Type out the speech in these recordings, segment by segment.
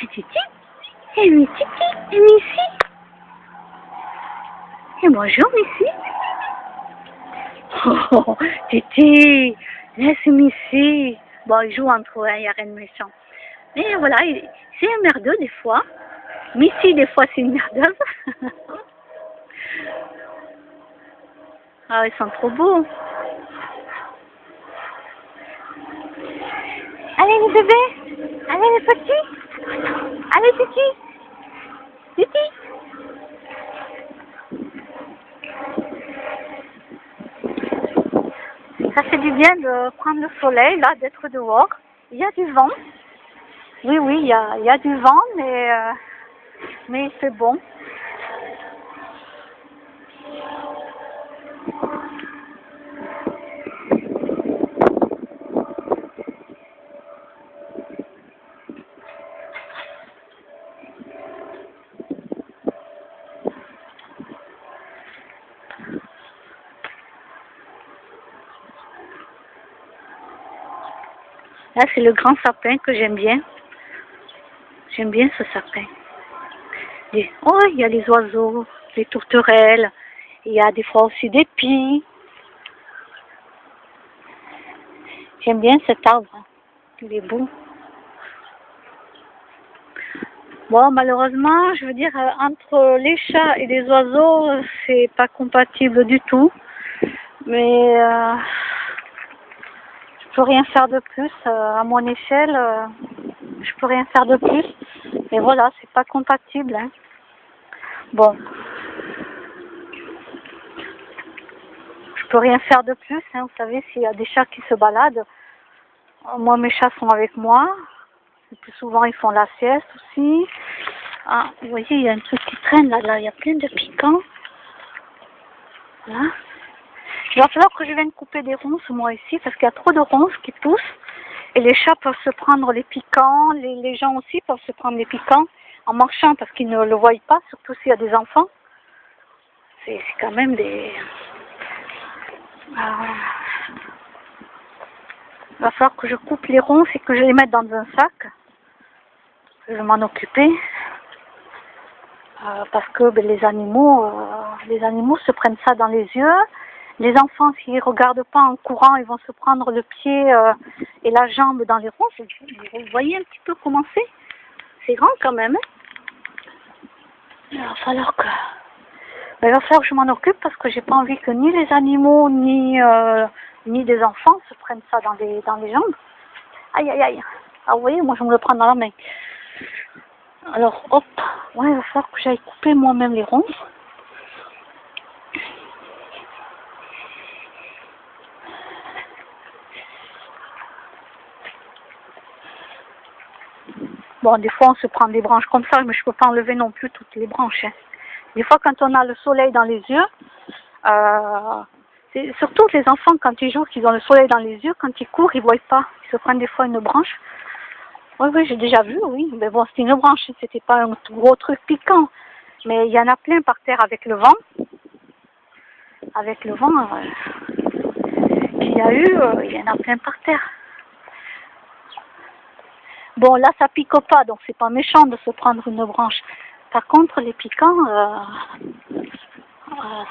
Titi, et Missy, et Missy. Et bonjour Missy. Oh, Titi, laisse Missy. Bon, ils jouent entre eux, il n'y a rien de méchant. Mais voilà, c'est un merdeux des fois. Missy, des fois, c'est une merdeuse. Ah, ils sont trop beaux. Allez les bébés, allez les petits, allez Titi, Titi. Ça fait du bien de prendre le soleil, là, d'être dehors. Il y a du vent. Oui, oui, il y a du vent, mais il fait bon. Là, c'est le grand sapin que j'aime bien. J'aime bien ce sapin. Oh, il y a les oiseaux, les tourterelles. Il y a des fois aussi des pies. J'aime bien cet arbre. Il est beau. Bon, malheureusement, je veux dire, entre les chats et les oiseaux, c'est pas compatible du tout. Mais je peux rien faire de plus. À mon échelle, je peux rien faire de plus. Mais voilà, c'est pas compatible. Hein. Bon. Je peux rien faire de plus. Hein. Vous savez, s'il y a des chats qui se baladent, moi, mes chats sont avec moi. Le plus souvent, ils font la sieste aussi. Ah, vous voyez, il y a un truc qui traîne là. Il y a plein de piquants. Voilà. Il va falloir que je vienne couper des ronces, moi, ici, parce qu'il y a trop de ronces qui poussent. Et les chats peuvent se prendre les piquants. Les gens aussi peuvent se prendre les piquants en marchant parce qu'ils ne le voient pas, surtout s'il y a des enfants. C'est quand même des... Il va falloir que je coupe les ronces et que je les mette dans un sac. Je vais m'en occuper. Parce que les animaux se prennent ça dans les yeux. Les enfants, s'ils ne regardent pas en courant, ils vont se prendre le pied et la jambe dans les ronces. Vous voyez un petit peu comment c'est? C'est grand quand même. Hein? Il va falloir que je m'en occupe parce que j'ai pas envie que ni les animaux ni des enfants se prennent ça dans les jambes. Aïe aïe aïe. Ah vous voyez, moi je me le prends dans la main. Alors hop, ouais, il va falloir que j'aille couper moi-même les ronces. Bon, des fois on se prend des branches comme ça, mais je peux pas enlever non plus toutes les branches. Hein. Des fois quand on a le soleil dans les yeux, surtout les enfants quand ils jouent, qu'ils ont le soleil dans les yeux, quand ils courent, ils voient pas. Ils se prennent des fois une branche. Oui, j'ai déjà vu, oui. Mais bon, c'était une branche, c'était pas un gros truc piquant. Mais il y en a plein par terre avec le vent. Avec le vent qu'il y a eu, il y en a plein par terre. Bon, là, ça pique pas, donc c'est pas méchant de se prendre une branche. Par contre, les piquants,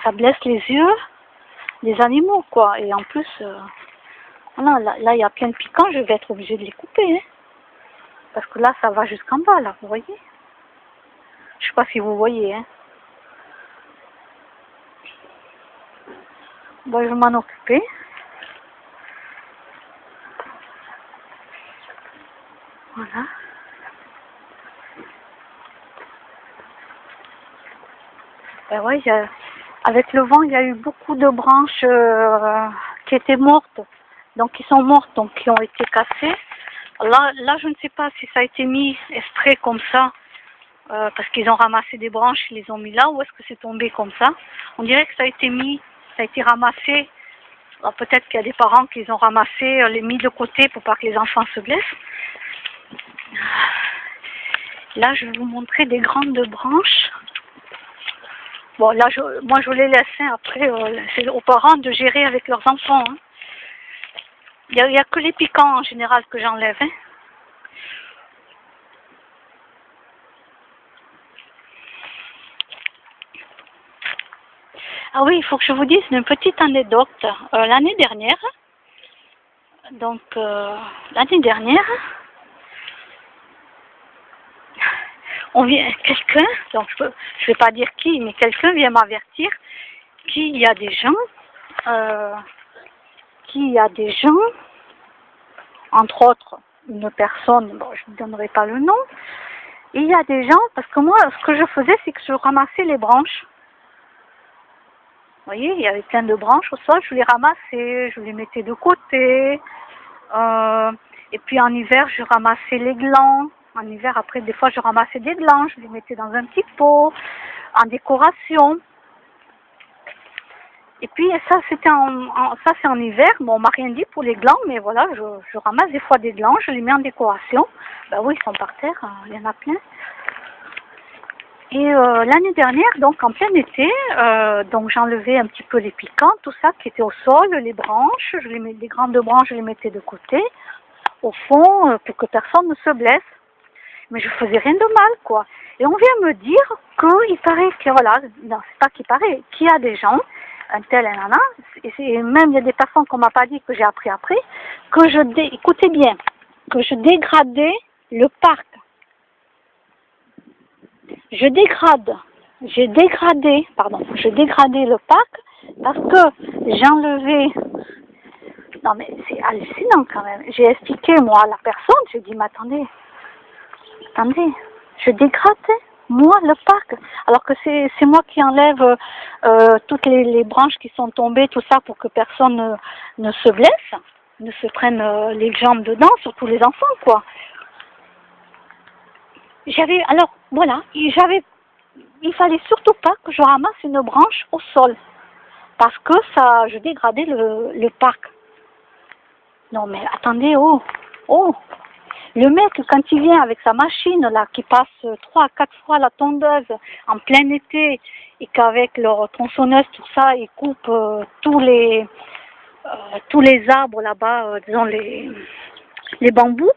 ça blesse les yeux des animaux, quoi. Et en plus, voilà, là, il y a plein de piquants, je vais être obligée de les couper. Hein. Parce que là, ça va jusqu'en bas, là, vous voyez? Je sais pas si vous voyez, hein. Bon, je vais m'en occuper. Voilà. Ben ouais, avec le vent, il y a eu beaucoup de branches qui étaient mortes. Donc, qui sont mortes, donc qui ont été cassées. Là, je ne sais pas si ça a été mis exprès comme ça, parce qu'ils ont ramassé des branches, ils les ont mis là, ou est-ce que c'est tombé comme ça. On dirait que ça a été ramassé. Peut-être qu'il y a des parents qui les ont ramassés, les mis de côté pour pas que les enfants se blessent. Là, je vais vous montrer des grandes branches. Bon, là, moi, je les laisse. Hein, après, c'est aux parents de gérer avec leurs enfants. Hein. Il y a que les piquants en général que j'enlève. Hein. Ah oui, il faut que je vous dise une petite anecdote. L'année dernière, on vient, quelqu'un, donc je vais pas dire qui, mais quelqu'un vient m'avertir qu'il y a des gens, entre autres, une personne, bon, je ne donnerai pas le nom, il y a des gens, parce que moi, ce que je faisais, c'est que je ramassais les branches. Vous voyez, il y avait plein de branches au sol, je les ramassais, je les mettais de côté. Et puis en hiver, je ramassais les glands. En hiver, après, des fois, je ramassais des glands, je les mettais dans un petit pot, en décoration. Et puis ça, c'est en hiver. Bon, on m'a rien dit pour les glands, mais voilà, je ramasse des fois des glands, je les mets en décoration. Ben oui, ils sont par terre, il y en a plein. Et l'année dernière, donc en plein été, donc j'enlevais un petit peu les piquants, tout ça qui était au sol, les branches, les grandes branches, je les mettais de côté, au fond, pour que personne ne se blesse. Mais je faisais rien de mal, quoi. Et on vient me dire qu'il paraît que, voilà, non, c'est pas qu'il paraît, qu'il y a des gens, un tel, un nana, et même il y a des personnes qu'on m'a pas dit, que j'ai appris après, écoutez bien, que je dégradais le parc. Je dégradais le parc parce que j'enlevais. Non mais c'est hallucinant quand même. J'ai expliqué moi à la personne, j'ai dit mais attendez, je dégradais moi le parc, alors que c'est moi qui enlève toutes les branches qui sont tombées, tout ça pour que personne ne se blesse, ne se prenne les jambes dedans, surtout les enfants quoi. Il fallait surtout pas que je ramasse une branche au sol, parce que je dégradais le parc. Non mais attendez, le mec quand il vient avec sa machine là, qui passe 3 à 4 fois la tondeuse en plein été, et qu'avec leur tronçonneuse tout ça, ils coupent tous les arbres là-bas, disons les bambous,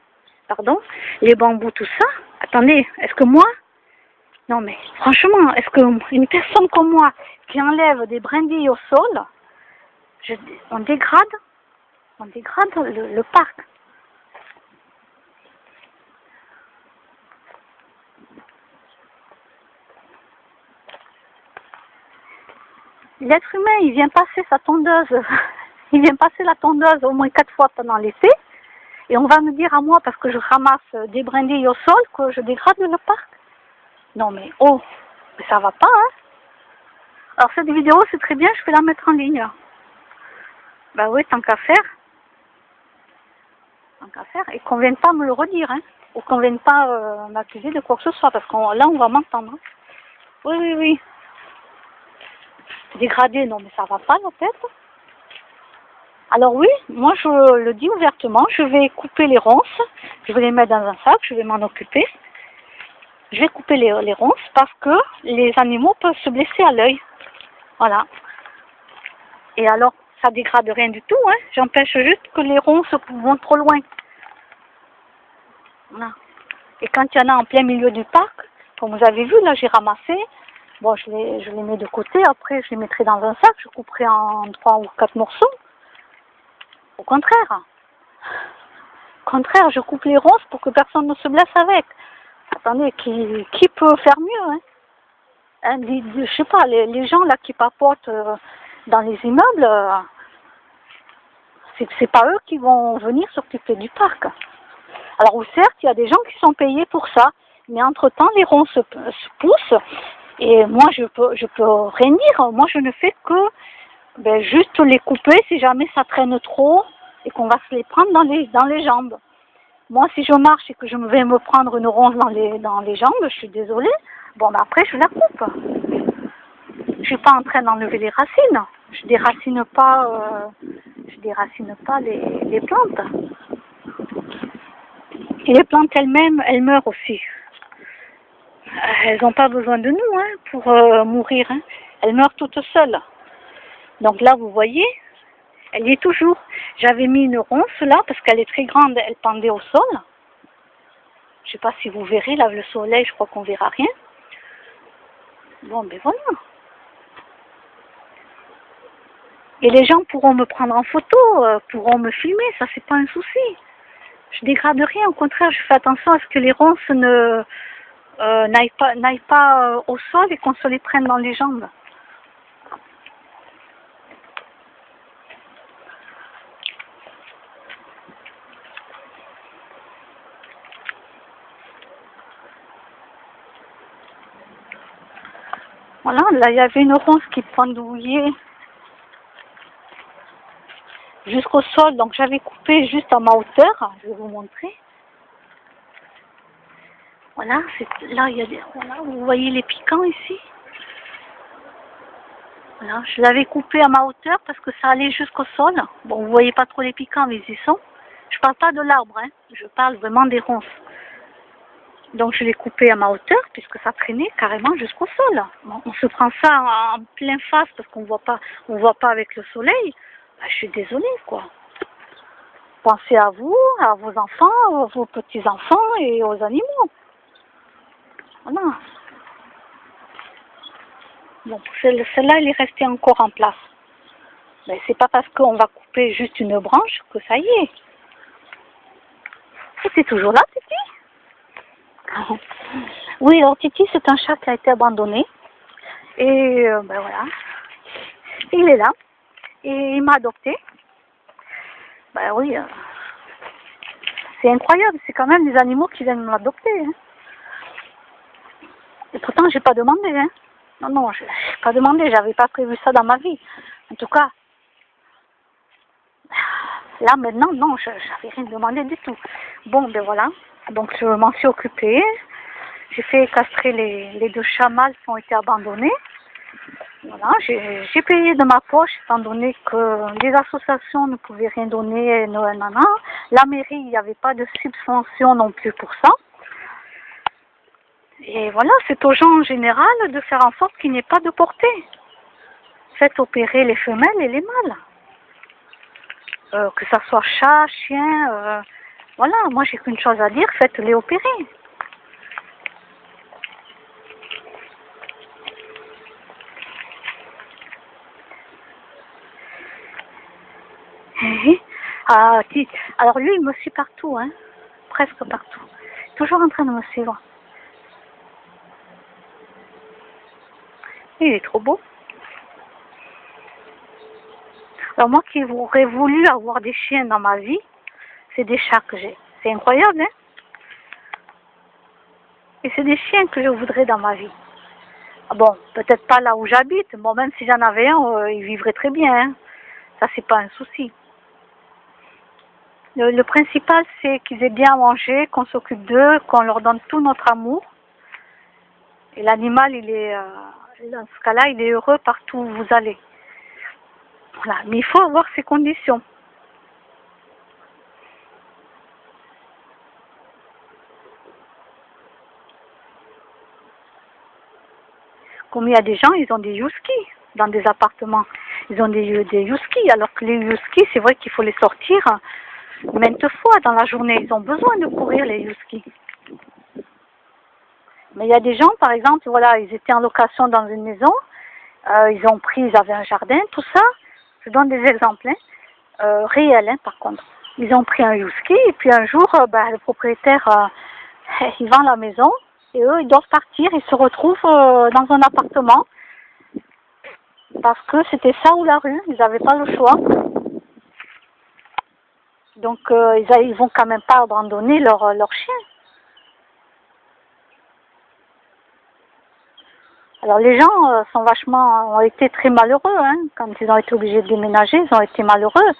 les bambous tout ça. Attendez, est-ce que moi, non mais franchement, est-ce qu'une personne comme moi qui enlève des brindilles au sol, on dégrade le parc. L'être humain, il vient passer sa tondeuse, il vient passer la tondeuse au moins 4 fois pendant l'été, et on va me dire à moi, parce que je ramasse des brindilles au sol, que je dégrade le parc. Non mais mais ça va pas, hein. Alors cette vidéo, c'est très bien, je vais la mettre en ligne. Bah oui, tant qu'à faire, et qu'on vienne pas me le redire, hein, ou qu'on vienne pas m'accuser de quoi que ce soit, parce que là, on va m'entendre. Oui. Dégradé, non mais ça va pas la tête. Alors oui, moi je le dis ouvertement, je vais couper les ronces, je vais les mettre dans un sac, je vais m'en occuper. Je vais couper les ronces parce que les animaux peuvent se blesser à l'œil. Voilà. Et alors, ça dégrade rien du tout, hein. J'empêche juste que les ronces vont trop loin. Voilà. Et quand il y en a en plein milieu du parc, comme vous avez vu, là j'ai ramassé. Bon, je les mets de côté, après je les mettrai dans un sac, je couperai en 3 ou 4 morceaux. Au contraire, je coupe les ronces pour que personne ne se blesse avec. Attendez, qui peut faire mieux, hein? Je sais pas, les gens là qui papotent dans les immeubles, c'est pas eux qui vont venir s'occuper du parc. Alors certes, il y a des gens qui sont payés pour ça, mais entre-temps, les ronces se poussent, et moi je peux rien dire. Moi je ne fais que juste les couper si jamais ça traîne trop et qu'on va se les prendre dans les jambes. Moi, si je marche et que je vais me prendre une ronce dans les jambes, je suis désolée. Bon, mais après, je la coupe. Je suis pas en train d'enlever les racines. Je déracine pas les plantes. Et les plantes elles-mêmes, elles meurent aussi. Elles n'ont pas besoin de nous, hein, pour mourir, hein. Elles meurent toutes seules. Donc là, vous voyez, elle y est toujours. J'avais mis une ronce là, parce qu'elle est très grande, elle pendait au sol. Je ne sais pas si vous verrez, là, le soleil, je crois qu'on verra rien. Bon, ben voilà. Et les gens pourront me prendre en photo, pourront me filmer, ça c'est pas un souci. Je dégrade rien, au contraire, je fais attention à ce que les ronces ne n'aillent pas au sol et qu'on se les prenne dans les jambes. Voilà, là il y avait une ronce qui pendouillait jusqu'au sol, donc j'avais coupé juste à ma hauteur, je vais vous montrer. Voilà, là il y a des, voilà, vous voyez les piquants ici. Voilà, je l'avais coupé à ma hauteur parce que ça allait jusqu'au sol. Bon, vous voyez pas trop les piquants, mais ils y sont. Je parle pas de l'arbre, hein, je parle vraiment des ronces. Donc je l'ai coupé à ma hauteur puisque ça traînait carrément jusqu'au sol. Bon, on se prend ça en plein face parce qu'on voit pas avec le soleil. Ben, je suis désolée, quoi. Pensez à vous, à vos enfants, à vos petits-enfants et aux animaux. Voilà. Bon, celle-là, elle est restée encore en place. Mais c'est pas parce qu'on va couper juste une branche que ça y est. C'était toujours là, Titi? Oui, alors Titi, c'est un chat qui a été abandonné. Et ben voilà. Il est là. Et il m'a adopté. Ben oui. C'est incroyable. C'est quand même des animaux qui viennent m'adopter. Hein. Et pourtant, j'ai pas demandé. Hein. Non, je n'ai pas demandé. J'avais pas prévu ça dans ma vie. En tout cas, là maintenant, non, je n'avais rien demandé du tout. Bon, ben voilà. Donc je m'en suis occupée. J'ai fait castrer les deux chats mâles qui ont été abandonnés. Voilà, j'ai payé de ma poche, étant donné que les associations ne pouvaient rien donner, nanana. La mairie, il n'y avait pas de subvention non plus pour ça. Et voilà, c'est aux gens en général de faire en sorte qu'il n'y ait pas de portée. Faites opérer les femelles et les mâles. Que ça soit chat, chien, voilà, moi j'ai qu'une chose à dire, faites-les opérer. Alors lui, il me suit partout, hein, presque partout. Toujours en train de me suivre. Il est trop beau. Alors moi qui aurais voulu avoir des chiens dans ma vie, c'est des chats que j'ai. C'est incroyable, hein? Et c'est des chiens que je voudrais dans ma vie. Bon, peut-être pas là où j'habite. Bon, même si j'en avais un, ils vivraient très bien, hein. Ça, c'est pas un souci. Le principal, c'est qu'ils aient bien à manger, qu'on s'occupe d'eux, qu'on leur donne tout notre amour. Et l'animal, dans ce cas-là, il est heureux partout où vous allez. Voilà, mais il faut avoir ces conditions. Comme il y a des gens, ils ont des huskies dans des appartements. Ils ont des huskies, alors que les huskies, c'est vrai qu'il faut les sortir maintes fois dans la journée. Ils ont besoin de courir, les huskies. Mais il y a des gens, par exemple, voilà, ils étaient en location dans une maison, ils avaient un jardin, tout ça. Je donne des exemples, hein, réels, hein, par contre. Ils ont pris un husky et puis un jour, le propriétaire, il vend la maison et eux, ils doivent partir. Ils se retrouvent dans un appartement parce que c'était ça ou la rue. Ils n'avaient pas le choix. Donc, ils vont quand même pas abandonner leur chien. Alors les gens ont été très malheureux, hein. Quand ils ont été obligés de déménager, ils ont été malheureux.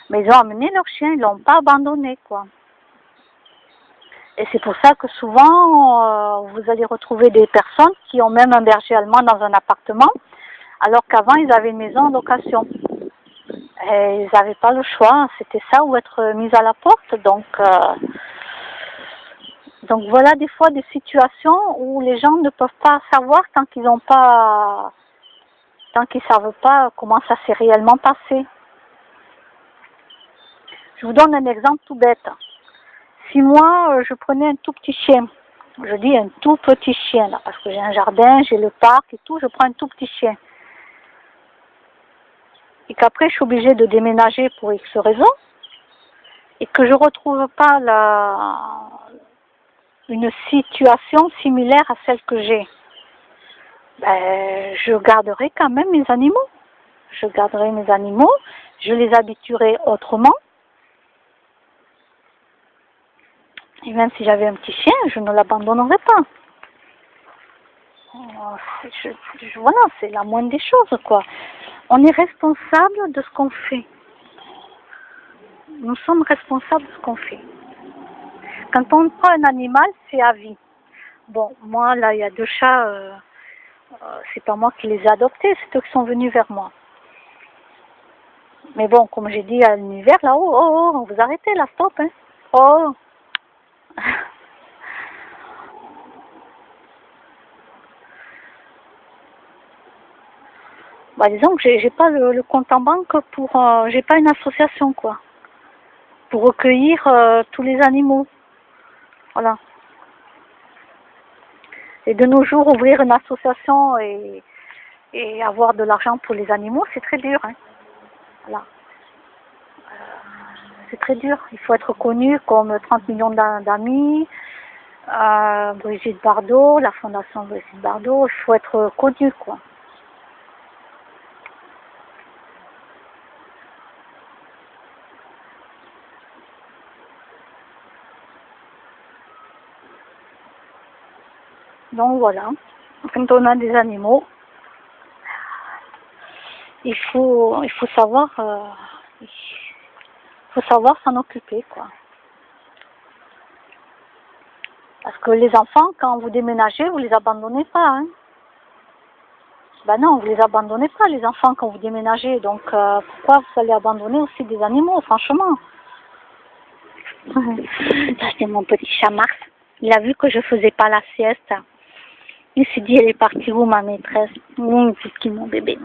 Mais ils ont amené leur chien, ils l'ont pas abandonné, quoi. Et c'est pour ça que souvent, vous allez retrouver des personnes qui ont même un berger allemand dans un appartement, alors qu'avant, ils avaient une maison en location. Et ils n'avaient pas le choix, c'était ça ou être mis à la porte. Donc voilà des fois des situations où les gens ne peuvent pas savoir tant qu'ils savent pas comment ça s'est réellement passé. Je vous donne un exemple tout bête. Si moi je prenais un tout petit chien, je dis un tout petit chien là, parce que j'ai un jardin, j'ai le parc et tout, je prends un tout petit chien. et qu'après je suis obligée de déménager pour X raisons, et que je ne retrouve pas une situation similaire à celle que j'ai, ben, je garderai quand même mes animaux. Je garderai mes animaux, je les habituerai autrement. Et même si j'avais un petit chien, je ne l'abandonnerai pas. Voilà, c'est la moindre des choses, quoi. On est responsable de ce qu'on fait. Nous sommes responsables de ce qu'on fait. Quand on prend un animal, c'est à vie. Bon, moi, là, il y a 2 chats, c'est pas moi qui les ai adoptés, c'est eux qui sont venus vers moi. Mais bon, comme j'ai dit à l'univers, là, oh, vous arrêtez, là, stop, hein. Oh. Bah, disons que j'ai pas le compte en banque pour, j'ai pas une association, quoi, pour recueillir tous les animaux. Voilà. Et de nos jours, ouvrir une association et avoir de l'argent pour les animaux, c'est très dur, hein. Voilà. C'est très dur. Il faut être connu comme 30 millions d'amis, Brigitte Bardot, la fondation Brigitte Bardot. Il faut être connu, quoi. Donc voilà, quand on a des animaux, il faut savoir s'en occuper, quoi. Parce que les enfants, quand vous déménagez, vous les abandonnez pas, hein. Ben non, vous les abandonnez pas, les enfants, quand vous déménagez. Donc pourquoi vous allez abandonner aussi des animaux, franchement? Ça, c'est mon petit chat Mars. Il a vu que je faisais pas la sieste. Il s'est dit, elle est partie où, ma maîtresse? C'est qui, mon bébé?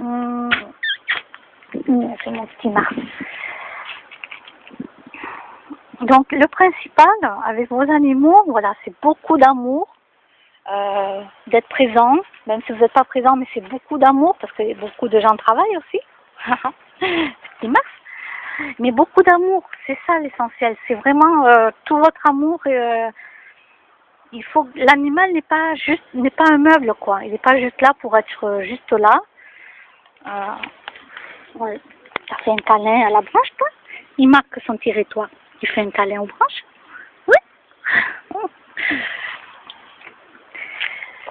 C'est mon petit Mars. Donc, le principal, avec vos animaux, voilà, c'est beaucoup d'amour, d'être présent, même si vous n'êtes pas présent, mais c'est beaucoup d'amour, parce que beaucoup de gens travaillent aussi. Petit Mars. Mais beaucoup d'amour, c'est ça l'essentiel. C'est vraiment tout votre amour. Il faut, l'animal n'est pas un meuble, quoi. Il n'est pas juste là pour être juste là. Ouais. Ça fait un câlin à la branche, toi? Il marque son territoire. Tu fais un câlin aux branches? Oui.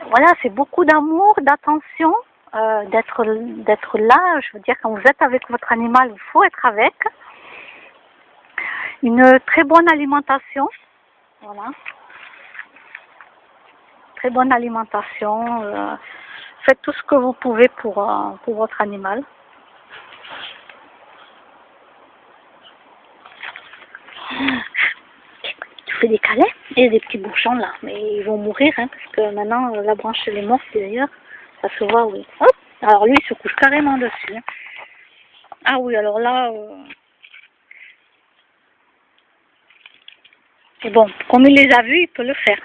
Voilà, c'est beaucoup d'amour, d'attention, d'être là. Je veux dire, quand vous êtes avec votre animal, il faut être avec. Une très bonne alimentation. Voilà. Très bonne alimentation. Faites tout ce que vous pouvez pour votre animal. Tu fais des câlins et des petits bouchons là, mais ils vont mourir, hein, parce que maintenant la branche elle est morte d'ailleurs, ça se voit, oui. Hop, alors lui il se couche carrément dessus. Hein. Ah oui, alors là, c'est bon, comme il les a vus, il peut le faire.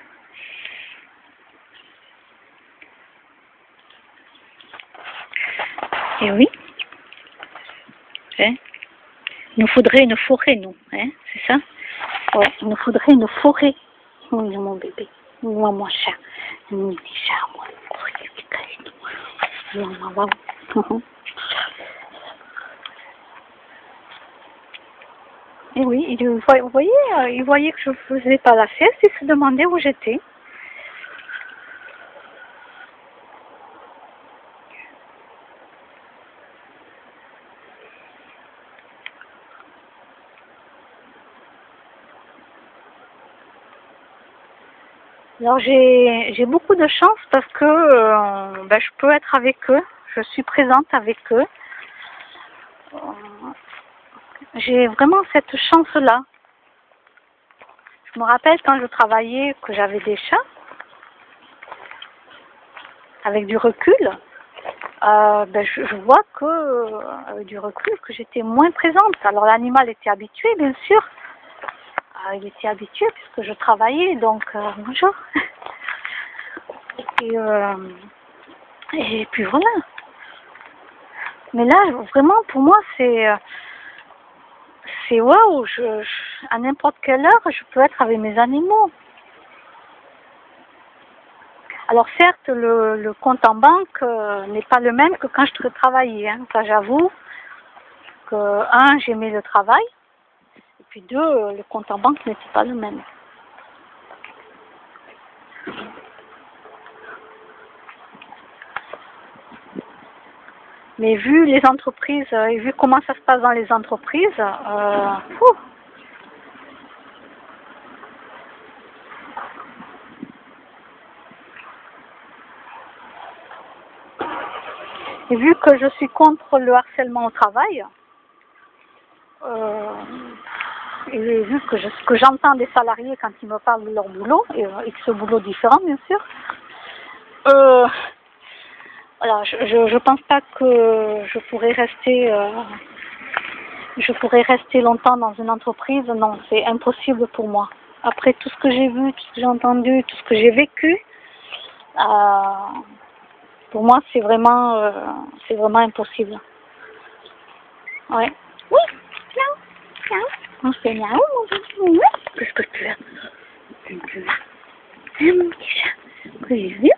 Et oui. Hein? Il nous faudrait une forêt, nous, hein, c'est ça? Ouais, il nous faudrait une forêt. Oui, mon bébé. Moi, mon chat. Mon petit chat, moi. Et oui, vous voyez, il voyait que je ne faisais pas la sieste, il se demandait où j'étais. Alors j'ai beaucoup de chance parce que je peux être avec eux, je suis présente avec eux. J'ai vraiment cette chance-là. Je me rappelle quand je travaillais que j'avais des chats, avec du recul, je vois que, avec du recul, que j'étais moins présente. Alors l'animal était habitué, bien sûr. Il était habitué puisque je travaillais, donc bonjour. Et puis voilà. Mais là, vraiment, pour moi, c'est waouh, à n'importe quelle heure, je peux être avec mes animaux. Alors certes, le compte en banque n'est pas le même que quand je travaillais. Hein. Ça, j'avoue que, un, j'aimais le travail, et puis deux, le compte en banque n'était pas le même. Mais vu les entreprises et vu comment ça se passe dans les entreprises, et vu que je suis contre le harcèlement au travail, et vu que ce que j'entends des salariés quand ils me parlent de leur boulot, et ce boulot différent bien sûr, voilà, je pense pas que je pourrais rester longtemps dans une entreprise. Non, c'est impossible pour moi. Après tout ce que j'ai vu, tout ce que j'ai entendu, tout ce que j'ai vécu, pour moi c'est vraiment impossible. Ouais. Oui, miaou, miaou. On fait miaou, mon petit. Qu'est-ce que tu as? Mon petit chat. Que j'ai vu.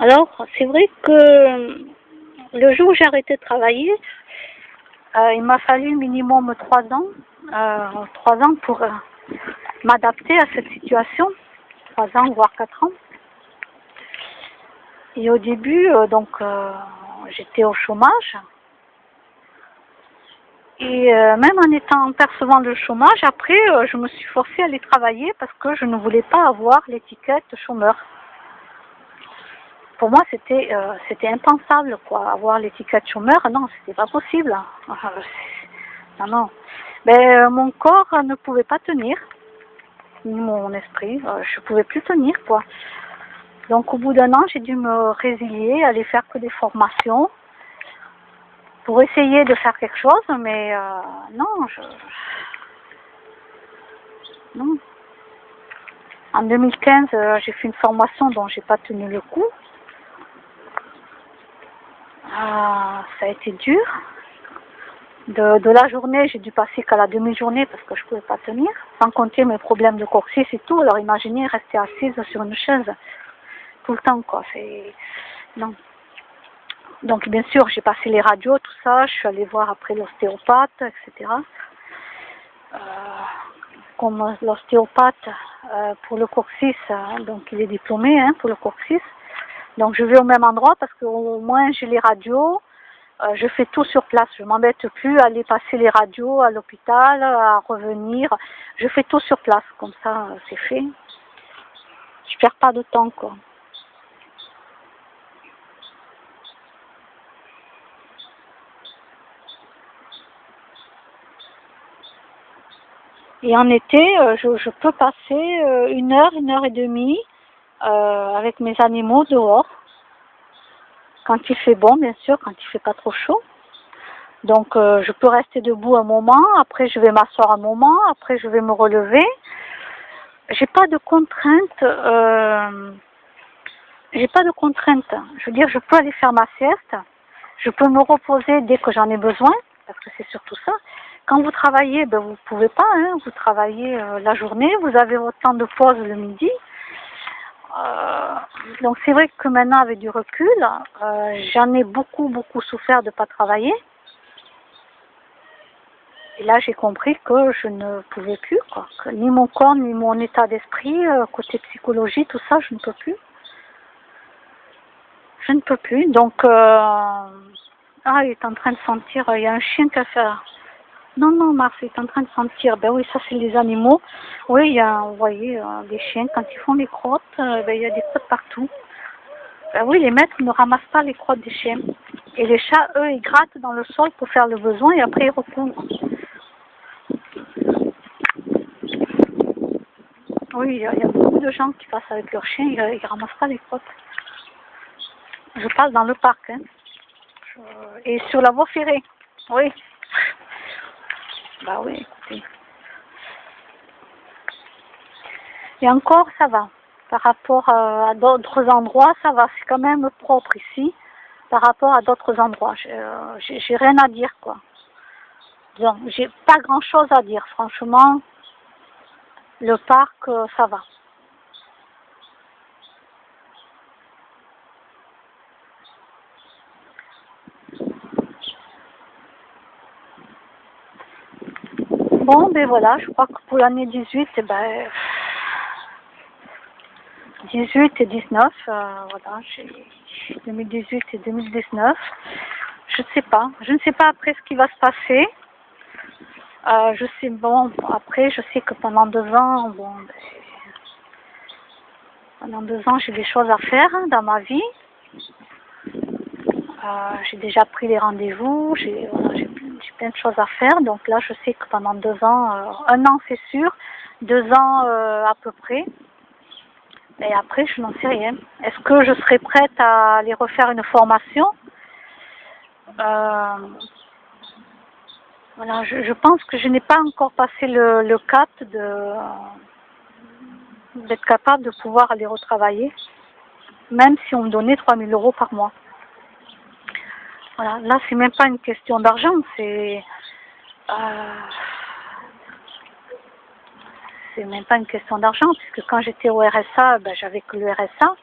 Alors, c'est vrai que le jour où j'ai arrêté de travailler, il m'a fallu minimum 3 ans. 3 ans pour m'adapter à cette situation. 3 ans, voire 4 ans. Et au début, j'étais au chômage. Et même en percevant le chômage, après, je me suis forcée à aller travailler parce que je ne voulais pas avoir l'étiquette chômeur. Pour moi, c'était impensable, quoi. Avoir l'étiquette chômeur, non, c'était pas possible. Non, non. Mais mon corps ne pouvait pas tenir, ni mon esprit, je pouvais plus tenir, quoi. Donc, au bout d'un an, j'ai dû me résilier, aller faire que des formations pour essayer de faire quelque chose, mais non, non. En 2015, j'ai fait une formation dont j'ai pas tenu le coup. Ça a été dur. De la journée, j'ai dû passer qu'à la demi-journée parce que je pouvais pas tenir, sans compter mes problèmes de coccyx et tout. Alors imaginez rester assise sur une chaise tout le temps, quoi. C'est non. Donc bien sûr, j'ai passé les radios, tout ça. Je suis allée voir après l'ostéopathe, etc. Comme l'ostéopathe pour le coccyx, donc il est diplômé pour le coccyx. Donc je vais au même endroit parce qu'au moins j'ai les radios. Je fais tout sur place. Je m'embête plus à aller passer les radios à l'hôpital, à revenir. Je fais tout sur place. Comme ça, c'est fait. Je perds pas de temps, quoi. Et en été, je peux passer 1 heure et demie avec mes animaux dehors. Quand il fait bon, bien sûr, quand il fait pas trop chaud. Donc, je peux rester debout un moment. Après, je vais m'asseoir un moment. Après, je vais me relever. J'ai pas de contraintes. J'ai pas de contraintes. Je veux dire, je peux aller faire ma sieste. Je peux me reposer dès que j'en ai besoin, parce que c'est surtout ça. Quand vous travaillez, ben vous pouvez pas. Vous travaillez la journée, vous avez votre temps de pause le midi. Donc c'est vrai que maintenant, avec du recul, j'en ai beaucoup souffert de ne pas travailler. Et là, j'ai compris que je ne pouvais plus, quoi. Que ni mon corps, ni mon état d'esprit, côté psychologie, tout ça, je ne peux plus. Je ne peux plus. Donc, il est en train de sentir, il y a un chien qui a fait... Non, Mars, il est en train de sentir. Ben oui, ça, c'est les animaux. Oui, il y a, vous voyez, les chiens, quand ils font les crottes, il y a des crottes partout. Ben oui, les maîtres ne ramassent pas les crottes des chiens. Et les chats, eux, ils grattent dans le sol pour faire le besoin et après, ils recouvrent. Oui, il y a beaucoup de gens qui passent avec leurs chiens, ils ne ramassent pas les crottes. Je passe dans le parc, et sur la voie ferrée. Oui. Bah oui, écoutez. Et encore, ça va. Par rapport à d'autres endroits, ça va, c'est quand même propre ici, par rapport à d'autres endroits. J'ai rien à dire, quoi. Donc, j'ai pas grand-chose à dire, franchement. Le parc, ça va. Bon, ben voilà, je crois que pour l'année 18, eh ben, 18 et 19, voilà, j'ai 2018 et 2019. Je ne sais pas après ce qui va se passer. Je sais, bon, après, je sais que pendant 2 ans, bon, ben, pendant 2 ans, j'ai des choses à faire dans ma vie. J'ai déjà pris les rendez-vous, voilà, j'ai plein de choses à faire. Donc là, je sais que pendant 2 ans, 1 an c'est sûr, 2 ans à peu près. Et après, je n'en sais rien. Est-ce que je serai prête à aller refaire une formation? Voilà, je pense que je n'ai pas encore passé le cap d'être capable de pouvoir aller retravailler, même si on me donnait 3 000 € par mois. Voilà, là, c'est même pas une question d'argent, c'est même pas une question d'argent, puisque quand j'étais au RSA, ben, j'avais que le RSA,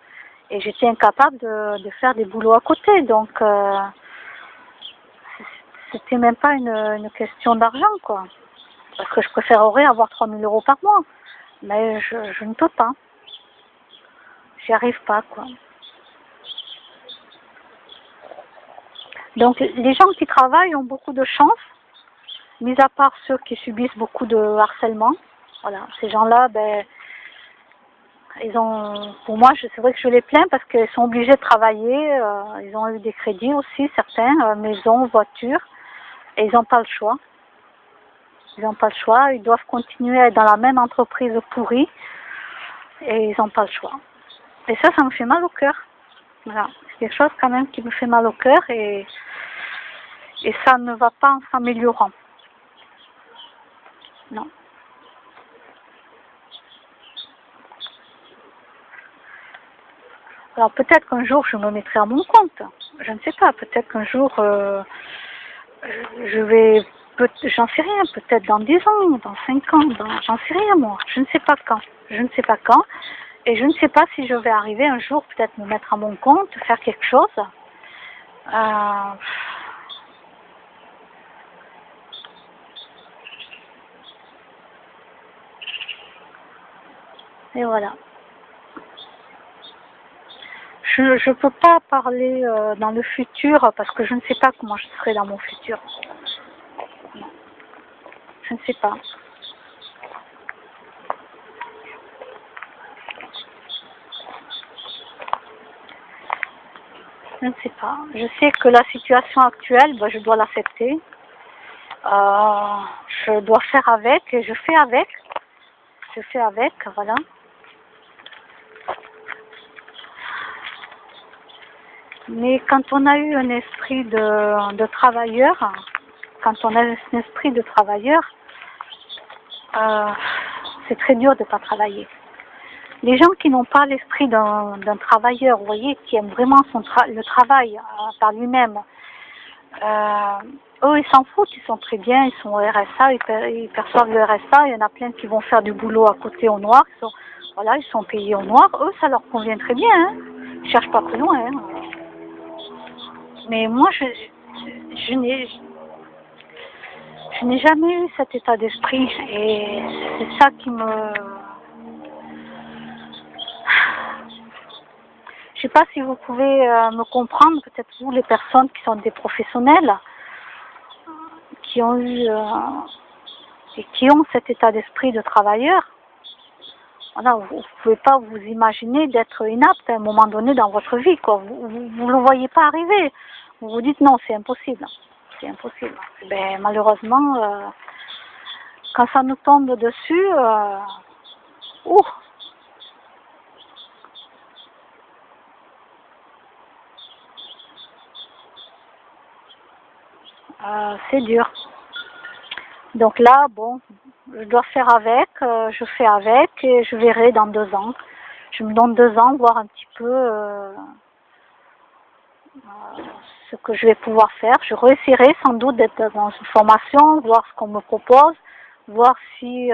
et j'étais incapable de faire des boulots à côté, donc c'était même pas une question d'argent, quoi. Parce que je préférerais avoir 3 000 € par mois, mais je ne peux pas, j'y arrive pas, quoi. Donc les gens qui travaillent ont beaucoup de chance, mis à part ceux qui subissent beaucoup de harcèlement. Voilà, ces gens-là, ben, pour moi, c'est vrai que je les plains parce qu'ils sont obligés de travailler. Ils ont eu des crédits aussi, certains, maison, voiture, et ils n'ont pas le choix. Ils n'ont pas le choix. Ils doivent continuer à être dans la même entreprise pourrie, et ils n'ont pas le choix. Et ça me fait mal au cœur. Voilà, c'est quelque chose quand même qui me fait mal au cœur, et ça ne va pas en s'améliorant. Non. Alors peut-être qu'un jour je me mettrai à mon compte. Je ne sais pas. Peut-être qu'un jour je vais, j'en sais rien. Peut-être dans 10 ans, dans 5 ans, j'en sais rien moi. Je ne sais pas quand. Je ne sais pas quand. Et je ne sais pas si je vais arriver un jour peut-être me mettre à mon compte, faire quelque chose. Et voilà. Je ne peux pas parler dans le futur parce que je ne sais pas comment je serai dans mon futur. Je ne sais pas. Je ne sais pas. Je sais que la situation actuelle, ben, je dois l'accepter. Je dois faire avec et je fais avec. Je fais avec, voilà. Mais quand on a eu un esprit de travailleur, c'est très dur de ne pas travailler. Les gens qui n'ont pas l'esprit d'un travailleur, vous voyez, qui aiment vraiment le travail par lui-même, eux, ils s'en foutent, ils sont très bien, ils sont au RSA, ils perçoivent le RSA, il y en a plein qui vont faire du boulot à côté au noir, ils sont payés au noir, eux, ça leur convient très bien, hein. Ils ne cherchent pas plus loin. Hein. Mais moi, je n'ai jamais eu cet état d'esprit, et c'est ça qui me... Je ne sais pas si vous pouvez me comprendre, peut-être vous, les personnes qui sont des professionnels, qui ont eu et qui ont cet état d'esprit de travailleur. Voilà, vous ne pouvez pas vous imaginer d'être inapte à un moment donné dans votre vie, quoi. Vous ne le voyez pas arriver. Vous vous dites non, c'est impossible. C'est impossible. Ben, malheureusement, quand ça nous tombe dessus, c'est dur. Donc là, bon, je dois faire avec, je fais avec et je verrai dans 2 ans. je me donne 2 ans, voir un petit peu ce que je vais pouvoir faire. Je réessayerai sans doute d'être dans une formation, voir ce qu'on me propose, voir si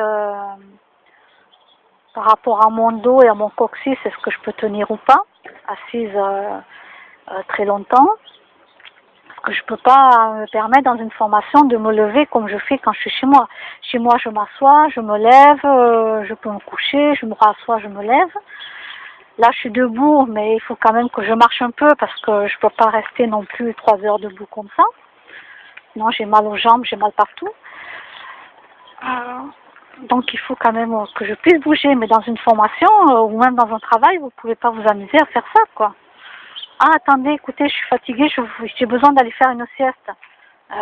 par rapport à mon dos et à mon coccyx, est-ce que je peux tenir ou pas, assise très longtemps. Parce que je ne peux pas me permettre dans une formation de me lever comme je fais quand je suis chez moi. Chez moi, je m'assois, je me lève, je peux me coucher, je me rassois, je me lève. Là, je suis debout, mais il faut quand même que je marche un peu parce que je ne peux pas rester non plus 3 heures debout comme ça. Non, j'ai mal aux jambes, j'ai mal partout. Donc, il faut quand même que je puisse bouger. Mais dans une formation ou même dans un travail, vous ne pouvez pas vous amuser à faire ça, quoi. Ah, attendez, écoutez, je suis fatiguée, j'ai besoin d'aller faire une sieste.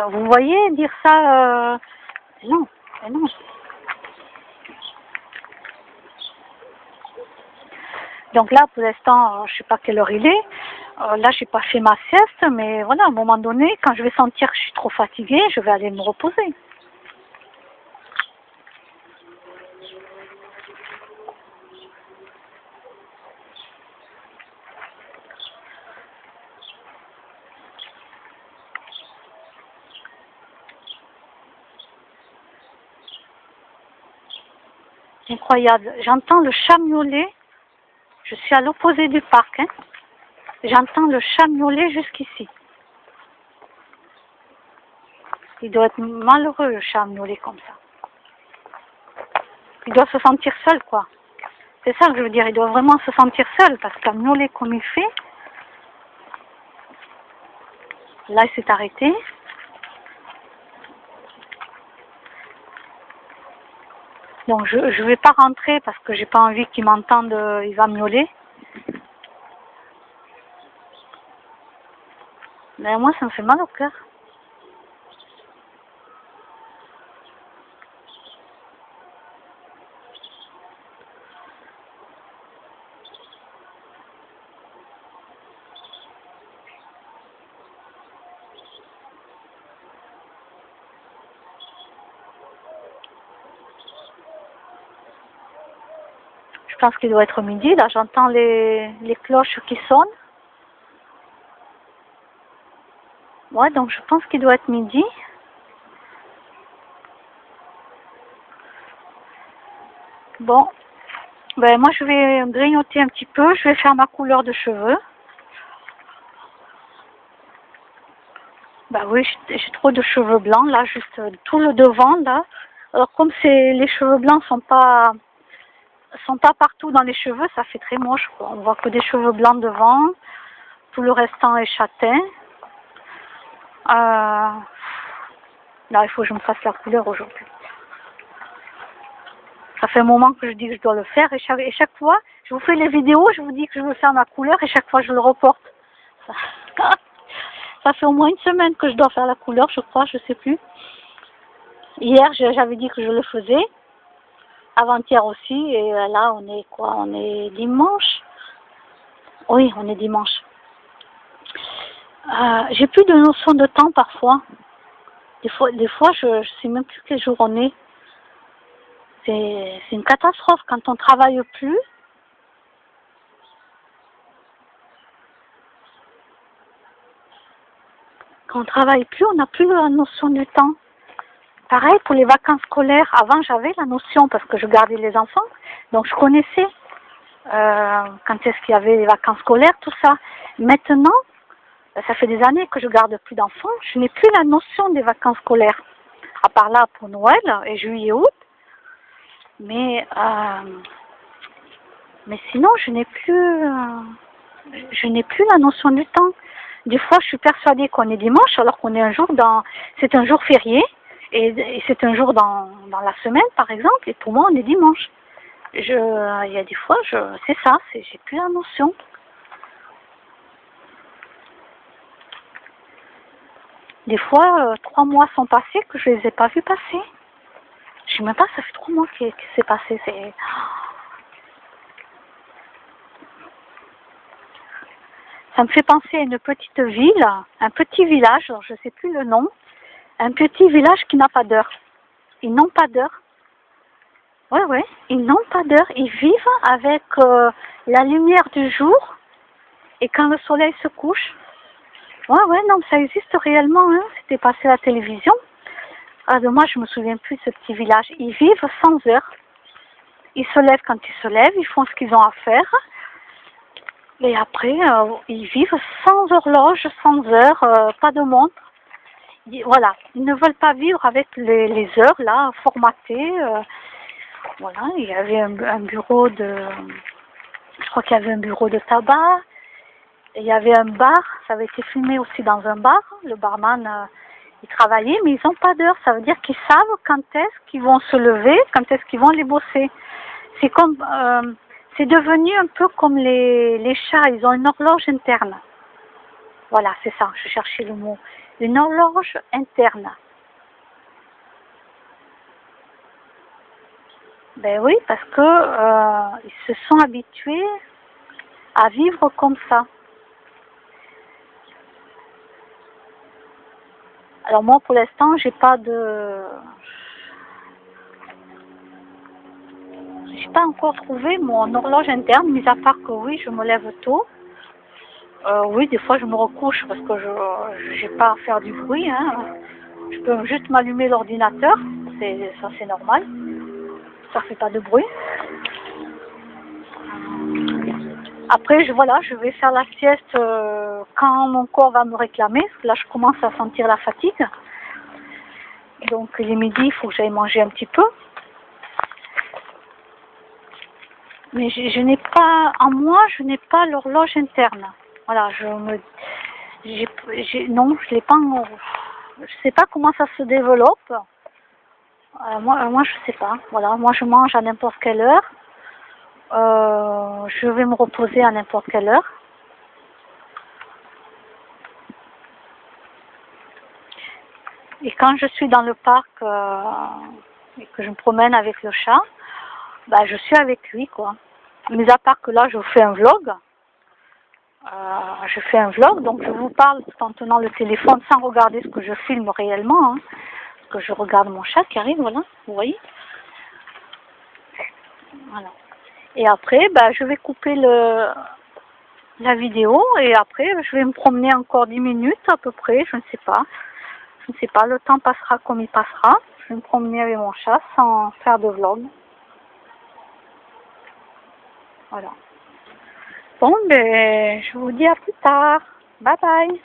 Vous voyez dire ça non, non. Donc là, pour l'instant, je ne sais pas quelle heure il est. Là, j'ai pas fait ma sieste, mais voilà, à un moment donné, quand je vais sentir que je suis trop fatiguée, je vais aller me reposer. Incroyable. J'entends le chat miauler. Je suis à l'opposé du parc. Hein. J'entends le chat miauler jusqu'ici. Il doit être malheureux, le chat miauler comme ça. Il doit se sentir seul, quoi. C'est ça que je veux dire. Il doit vraiment se sentir seul parce qu'à miauler comme il fait, là, il s'est arrêté. Donc, je ne vais pas rentrer parce que j'ai pas envie qu'il m'entende, il va miauler. Mais moi, ça me fait mal au cœur. Je pense qu'il doit être midi. Là, j'entends les cloches qui sonnent. Ouais, donc je pense qu'il doit être midi. Bon, ben moi je vais grignoter un petit peu. Je vais faire ma couleur de cheveux. Ben oui, j'ai trop de cheveux blancs là, juste tout le devant là. Alors comme les cheveux blancs sont pas partout dans les cheveux, ça fait très moche, quoi. On voit que des cheveux blancs devant, tout le restant est châtain. Là, il faut que je me fasse la couleur aujourd'hui. Ça fait un moment que je dis que je dois le faire et chaque fois, je vous fais les vidéos, je vous dis que je veux faire ma couleur et chaque fois je le reporte. Ça fait au moins 1 semaine que je dois faire la couleur, je crois, je sais plus. Hier, j'avais dit que je le faisais. Avant-hier aussi, et là, on est quoi? On est dimanche? Oui, on est dimanche. J'ai plus de notion de temps parfois. Des fois, je sais même plus quel jour on est. C'est une catastrophe quand on travaille plus. Quand on travaille plus, on n'a plus la notion du temps. Pareil pour les vacances scolaires. Avant, j'avais la notion parce que je gardais les enfants. Donc, je connaissais quand est-ce qu'il y avait les vacances scolaires, tout ça. Maintenant, ça fait des années que je garde plus d'enfants. Je n'ai plus la notion des vacances scolaires. À part là pour Noël et juillet-août. Mais sinon, je n'ai plus la notion du temps. Des fois, je suis persuadée qu'on est dimanche alors qu'on est c'est un jour férié et c'est un jour dans la semaine, par exemple, et pour moi, on est dimanche. Il y a des fois, c'est ça, j'ai plus la notion. Des fois, 3 mois sont passés que je les ai pas vus passer. Je sais même pas, ça fait 3 mois que c'est passé. Ça me fait penser à une petite ville, un petit village, alors je ne sais plus le nom, un petit village qui n'a pas d'heure. Ils n'ont pas d'heure. Ouais, ouais, ils n'ont pas d'heure. Ils vivent avec la lumière du jour et quand le soleil se couche. Ouais, ouais, non, ça existe réellement, hein. C'était passé à la télévision. Ah, de moi, je me souviens plus de ce petit village. Ils vivent sans heure. Ils se lèvent quand ils se lèvent, ils font ce qu'ils ont à faire. Et après, ils vivent sans horloge, sans heure, pas de montre. Voilà, ils ne veulent pas vivre avec les heures, là, formatées. Voilà, il y avait un bureau de... Je crois qu'il y avait un bureau de tabac. Et il y avait un bar, ça avait été filmé aussi dans un bar. Le barman, il travaillait, mais ils n'ont pas d'heure. Ça veut dire qu'ils savent quand est-ce qu'ils vont se lever, quand est-ce qu'ils vont aller bosser. C'est comme, c'est devenu un peu comme les chats, ils ont une horloge interne. Voilà, c'est ça, je cherchais le mot. Une horloge interne. Ben oui, parce que ils se sont habitués à vivre comme ça. Alors moi, pour l'instant, j'ai encore trouvé mon horloge interne, mis à part que oui, je me lève tôt. Oui, des fois je me recouche parce que je n'ai pas à faire du bruit, hein. Je peux juste m'allumer l'ordinateur, ça c'est normal. Ça fait pas de bruit. Après, voilà, je vais faire la sieste quand mon corps va me réclamer, parce que là je commence à sentir la fatigue. Donc les midis, il faut que j'aille manger un petit peu. Mais je n'ai pas, en moi, je n'ai pas l'horloge interne. Voilà, non, je l'ai pas, je sais pas comment ça se développe. Moi, je sais pas. Voilà, moi, je mange à n'importe quelle heure. Je vais me reposer à n'importe quelle heure. Et quand je suis dans le parc et que je me promène avec le chat, bah, je suis avec lui, quoi. Mais à part que là, je fais un vlog. Je fais un vlog, donc je vous parle tout en tenant le téléphone sans regarder ce que je filme réellement. Hein, parce que je regarde mon chat qui arrive, voilà, vous voyez. Voilà. Et après, bah, je vais couper la vidéo et après, je vais me promener encore 10 minutes à peu près, je ne sais pas. Je ne sais pas, le temps passera comme il passera. Je vais me promener avec mon chat sans faire de vlog. Voilà. Bon, ben, je vous dis à plus tard. Bye bye.